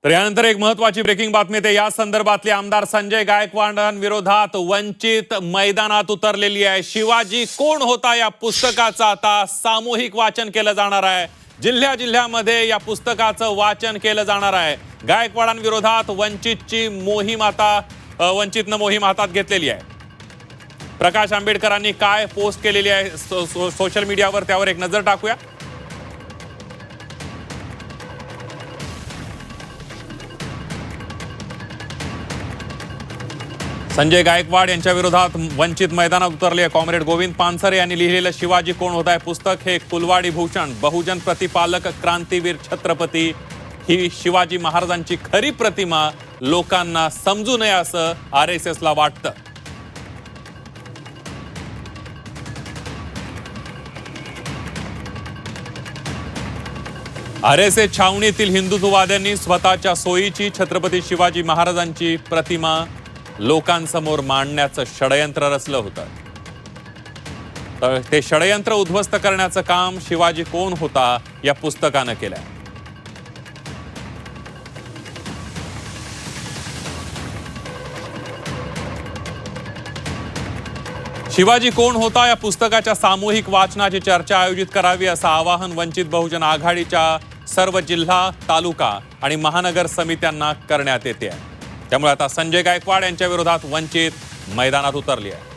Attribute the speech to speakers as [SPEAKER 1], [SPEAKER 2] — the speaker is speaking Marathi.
[SPEAKER 1] तर यानंतर एक महत्त्वाची ब्रेकिंग बातमी आहे। या संदर्भातले आमदार संजय गायकवाडांविरोधात वंचित मैदानात उतरलेली आहे। शिवाजी कोण होता या पुस्तकाचं आता सामूहिक वाचन केलं जाणार आहे। जिल्ह्यामध्ये या पुस्तकाचं वाचन केलं जाणार आहे। गायकवाडांविरोधात वंचितनं मोहीम हातात घेतलेली आहे। प्रकाश आंबेडकरांनी काय पोस्ट केलेली आहे सोशल मीडियावर त्यावर एक नजर टाकूया। संजय गायकवाड यांच्या विरोधात वंचित मैदानात उतरले कॉम्रेड गोविंद पानसरे यांनी लिहिलेलं शिवाजी कोण होता हे पुस्तक हे कुलवाडी भूषण बहुजन प्रतिपालक क्रांतीवीर छत्रपती ही शिवाजी महाराजांची खरी प्रतिमा लोकांना समजू नये असं RSSला वाटतं। RSS छावणीतील हिंदुत्ववाद्यांनी स्वतःच्या सोयीची छत्रपती शिवाजी महाराजांची प्रतिमा लोकांसमोर मांडण्याचं षडयंत्र रचलं होतं। तर ते षडयंत्र उद्ध्वस्त करण्याचं काम शिवाजी कोण होता या पुस्तकानं केलंय। शिवाजी कोण होता या पुस्तकाच्या सामूहिक वाचनाची चर्चा आयोजित करावी असं आवाहन वंचित बहुजन आघाडीच्या सर्व जिल्हा, तालुका आणि महानगर समित्यांना करण्यात येते आहे। त्यामुळे आता संजय गायकवाड यांच्या विरोधात वंचित मैदानात उतरली आहे।